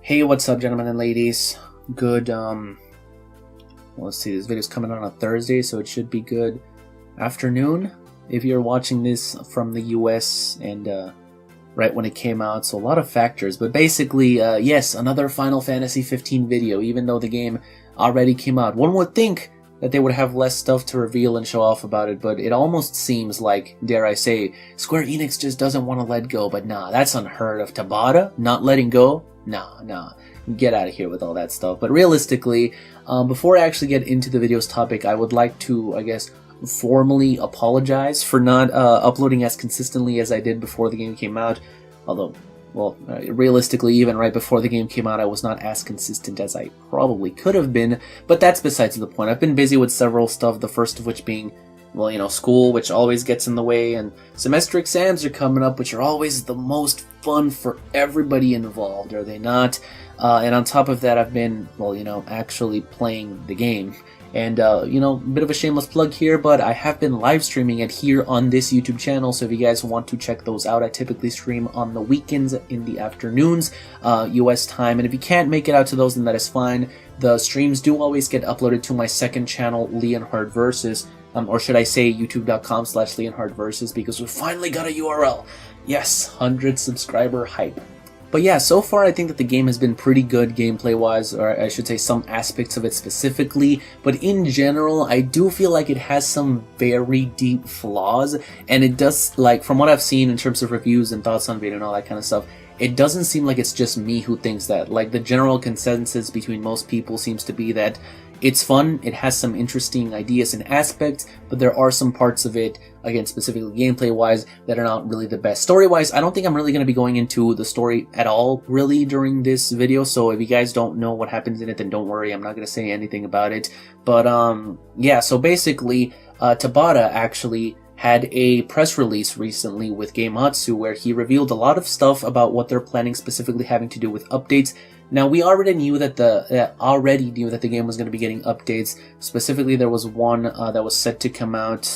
Hey, what's up, gentlemen and ladies? Good, let's see, this video's coming on a Thursday, so it should be good afternoon if you're watching this from the US and right when it came out, so a lot of factors. But basically, yes, another Final Fantasy 15 video, even though the game already came out. One would think that they would have less stuff to reveal and show off about it, but it almost seems like, dare I say, Square Enix just doesn't want to let go. But nah, that's unheard of. Tabata not letting go? Nah, get out of here with all that stuff. But realistically, before I actually get into the video's topic, I would like to, I guess, formally apologize for not uploading as consistently as I did before the game came out. Although, well, realistically, even right before the game came out, I was not as consistent as I probably could have been, but that's besides the point. I've been busy with several stuff, the first of which being, well, you know, school, which always gets in the way, and semester exams are coming up, which are always the most fun for everybody involved, are they not? And on top of that, I've been, well, you know, actually playing the game. And, you know, a bit of a shameless plug here, but I have been live streaming it here on this YouTube channel, so if you guys want to check those out, I typically stream on the weekends in the afternoons, US time, and if you can't make it out to those, then that is fine. The streams do always get uploaded to my second channel, Leonhard Versus, or should I say youtube.com/LeonhardVersus, because we finally got a URL. Yes, 100 subscriber hype. But yeah, so far I think that the game has been pretty good gameplay-wise, or I should say some aspects of it specifically, but in general, I do feel like it has some very deep flaws, and it does, like, from what I've seen in terms of reviews and thoughts on video and all that kind of stuff, it doesn't seem like it's just me who thinks that. Like, the general consensus between most people seems to be that it's fun, it has some interesting ideas and aspects, but there are some parts of it, again, specifically gameplay-wise, that are not really the best. Story-wise, I don't think I'm really going to be going into the story at all, really, during this video, so if you guys don't know what happens in it, then don't worry, I'm not going to say anything about it. But, yeah, so basically, Tabata actually had a press release recently with Gameatsu where he revealed a lot of stuff about what they're planning, specifically having to do with updates. Now, we already knew that the game was going to be getting updates. Specifically, there was one that was set to come out,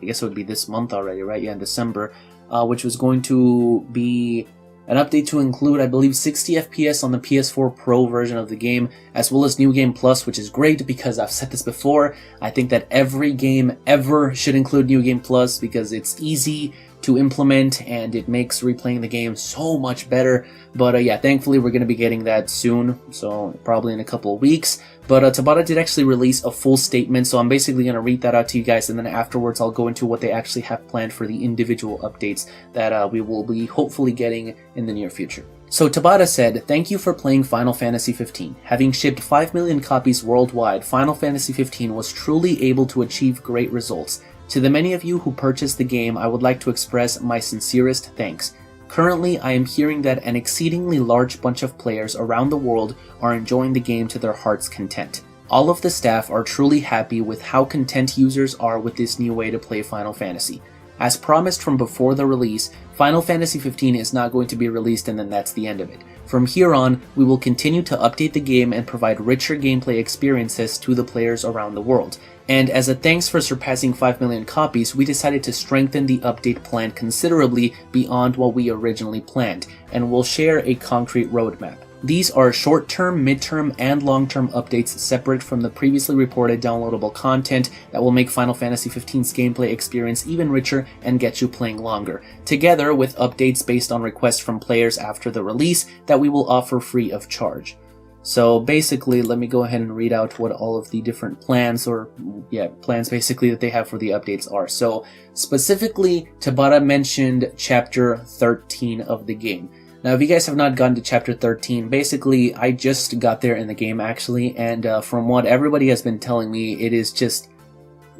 I guess it would be this month already, right? Yeah, in December, which was going to be an update to include, I believe, 60 FPS on the PS4 Pro version of the game, as well as New Game Plus, which is great because I've said this before. I think that every game ever should include New Game Plus because it's easy to implement and it makes replaying the game so much better. But yeah, thankfully we're going to be getting that soon, so probably in a couple of weeks. But Tabata did actually release a full statement, so I'm basically going to read that out to you guys, and then afterwards I'll go into what they actually have planned for the individual updates that we will be hopefully getting in the near future. So Tabata said, "Thank you for playing Final Fantasy 15. Having shipped 5 million copies worldwide, Final Fantasy 15 was truly able to achieve great results. To the many of you who purchased the game, I would like to express my sincerest thanks. Currently, I am hearing that an exceedingly large bunch of players around the world are enjoying the game to their heart's content. All of the staff are truly happy with how content users are with this new way to play Final Fantasy. As promised from before the release, Final Fantasy 15 is not going to be released and then that's the end of it. From here on, we will continue to update the game and provide richer gameplay experiences to the players around the world. And as a thanks for surpassing 5 million copies, we decided to strengthen the update plan considerably beyond what we originally planned, and we'll share a concrete roadmap. These are short-term, mid-term, and long-term updates separate from the previously reported downloadable content that will make Final Fantasy XV's gameplay experience even richer and get you playing longer, together with updates based on requests from players after the release that we will offer free of charge." So basically, let me go ahead and read out what all of the different plans, or yeah, plans basically that they have for the updates are. So specifically, Tabata mentioned Chapter 13 of the game. Now, if you guys have not gotten to Chapter 13, basically, I just got there in the game, actually, and from what everybody has been telling me, it is just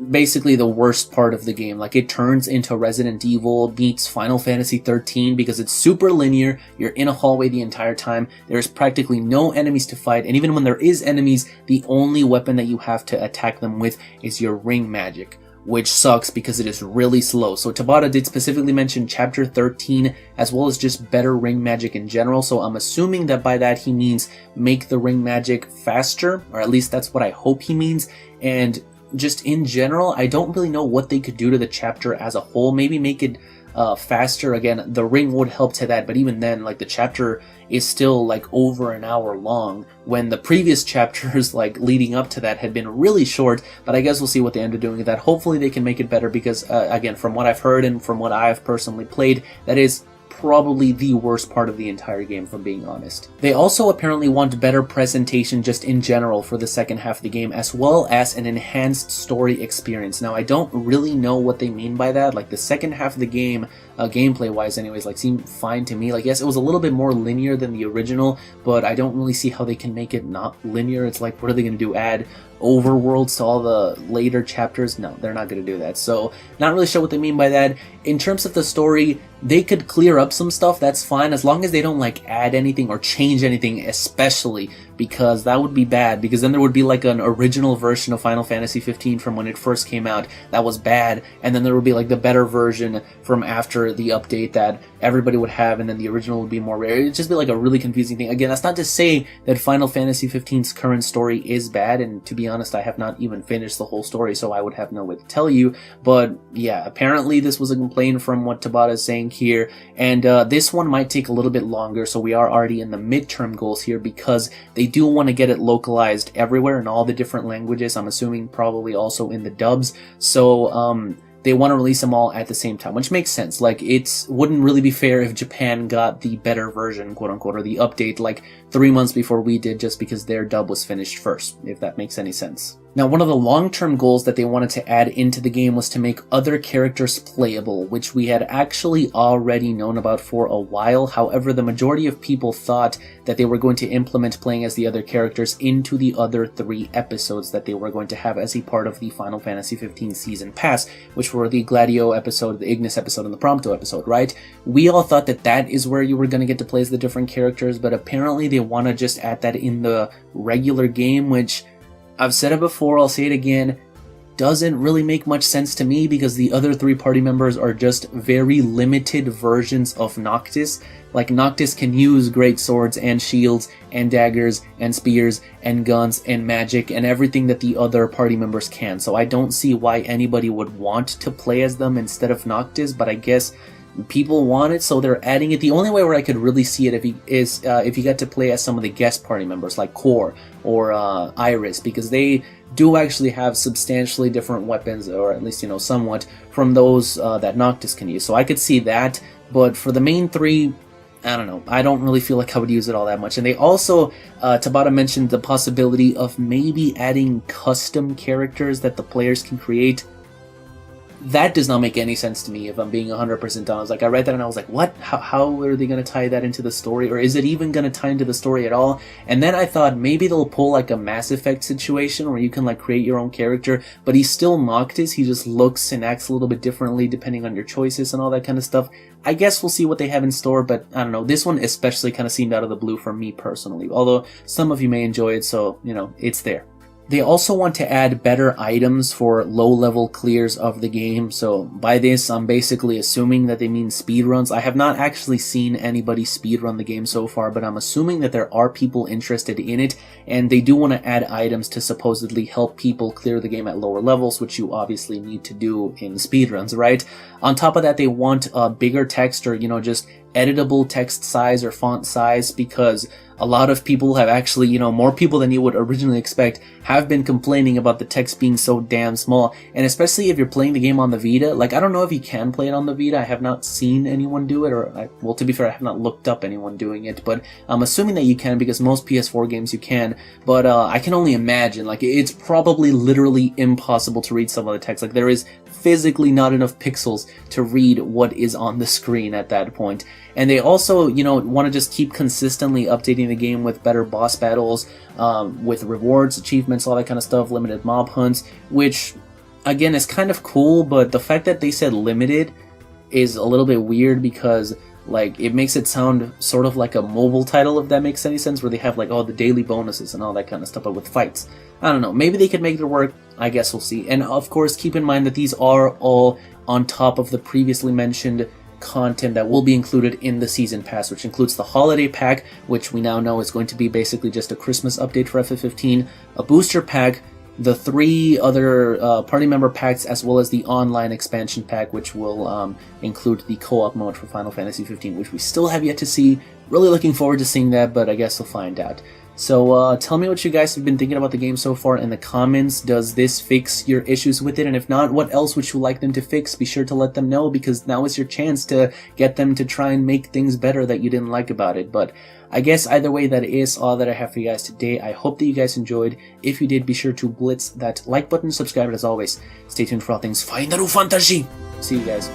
basically the worst part of the game. Like, it turns into Resident Evil meets Final Fantasy 13 because it's super linear, you're in a hallway the entire time, there's practically no enemies to fight, and even when there is enemies, the only weapon that you have to attack them with is your ring magic, which sucks because it is really slow. So Tabata did specifically mention Chapter 13 as well as just better ring magic in general, so I'm assuming that by that he means make the ring magic faster, or at least that's what I hope he means. And just in general, I don't really know what they could do to the chapter as a whole. Maybe make it faster. Again, the ring would help to that, but even then, like, the chapter is still like over an hour long, when the previous chapters like leading up to that had been really short. But I guess we'll see what they end up doing with that. Hopefully they can make it better, because again, from what I've heard and from what I've personally played, that is probably the worst part of the entire game, if I'm being honest. They also apparently want better presentation just in general for the second half of the game, as well as an enhanced story experience. Now, I don't really know what they mean by that. Like, the second half of the game, gameplay wise anyways, like, seemed fine to me. Like, yes, it was a little bit more linear than the original, but I don't really see how they can make it not linear. It's like, what are they going to do, add overworlds to all the later chapters? No, they're not going to do that. So, not really sure what they mean by that. In terms of the story, they could clear up some stuff, that's fine, as long as they don't like add anything or change anything, especially, because that would be bad, because then there would be like an original version of Final Fantasy 15 from when it first came out that was bad, and then there would be like the better version from after the update that everybody would have, and then the original would be more rare. It'd just be like a really confusing thing. Again, that's not to say that Final Fantasy 15's current story is bad, and to be honest, I have not even finished the whole story, so I would have no way to tell you. But yeah, apparently this was a complaint from what Tabata is saying here, and this one might take a little bit longer, so we are already in the midterm goals here, because they do want to get it localized everywhere in all the different languages. I'm assuming probably also in the dubs, so they want to release them all at the same time, which makes sense. Like, it wouldn't really be fair if Japan got the better version, quote unquote, or the update like 3 months before we did, just because their dub was finished first, if that makes any sense. Now, one of the long-term goals that they wanted to add into the game was to make other characters playable, which we had actually already known about for a while. However, the majority of people thought that they were going to implement playing as the other characters into the other 3 episodes that they were going to have as a part of the Final Fantasy 15 Season Pass, which were the Gladio episode, the Ignis episode, and the Prompto episode, right? We all thought that that is where you were going to get to play as the different characters, but apparently they want to just add that in the regular game, which, I've said it before, I'll say it again, doesn't really make much sense to me, because the other 3 party members are just very limited versions of Noctis. Like, Noctis can use great swords and shields and daggers and spears and guns and magic and everything that the other party members can. So I don't see why anybody would want to play as them instead of Noctis, but I guess people want it, so they're adding it. The only way where I could really see it if you get to play as some of the guest party members like Core or Iris, because they do actually have substantially different weapons, or at least, you know, somewhat, from those that Noctis can use. So I could see that, but for the main 3, I don't know. I don't really feel like I would use it all that much. And they also, Tabata mentioned the possibility of maybe adding custom characters that the players can create. That does not make any sense to me, if I'm being 100% honest. Like, I read that and I was like, what? How are they going to tie that into the story? Or is it even going to tie into the story at all? And then I thought maybe they'll pull like a Mass Effect situation where you can like create your own character, but he's still Noctis. He just looks and acts a little bit differently depending on your choices and all that kind of stuff. I guess we'll see what they have in store, but I don't know. This one especially kind of seemed out of the blue for me personally. Although some of you may enjoy it, so, you know, it's there. They also want to add better items for low-level clears of the game, so by this I'm basically assuming that they mean speedruns. I have not actually seen anybody speedrun the game so far, but I'm assuming that there are people interested in it, and they do want to add items to supposedly help people clear the game at lower levels, which you obviously need to do in speedruns, right? On top of that, they want bigger text, or, you know, just editable text size or font size, because a lot of people have actually, you know, more people than you would originally expect have been complaining about the text being so damn small. And especially if you're playing the game on the Vita, like, I don't know if you can play it on the Vita. I have not seen anyone do it, or, well, to be fair, I have not looked up anyone doing it, but I'm assuming that you can, because most PS4 games you can. But I can only imagine, like, it's probably literally impossible to read some of the text. Like, there is physically not enough pixels to read what is on the screen at that point. And they also, you know, want to just keep consistently updating the game with better boss battles, with rewards, achievements, all that kind of stuff, limited mob hunts, which, again, is kind of cool, but the fact that they said limited is a little bit weird, because, like, it makes it sound sort of like a mobile title, if that makes any sense, where they have, like, all the daily bonuses and all that kind of stuff, but with fights. I don't know, maybe they could make it work, I guess we'll see. And, of course, keep in mind that these are all on top of the previously mentioned content that will be included in the Season Pass, which includes the Holiday Pack, which we now know is going to be basically just a Christmas update for FF15, a Booster Pack, the 3 other party member packs, as well as the online expansion pack, which will include the co-op mode for Final Fantasy 15, which we still have yet to see. Really looking forward to seeing that, but I guess we'll find out. So tell me what you guys have been thinking about the game so far in the comments. Does this fix your issues with it? And if not, what else would you like them to fix? Be sure to let them know, because now is your chance to get them to try and make things better that you didn't like about it. But I guess either way, that is all that I have for you guys today. I hope that you guys enjoyed. If you did, be sure to blitz that like button, subscribe, and as always, stay tuned for all things Final Fantasy. See you guys.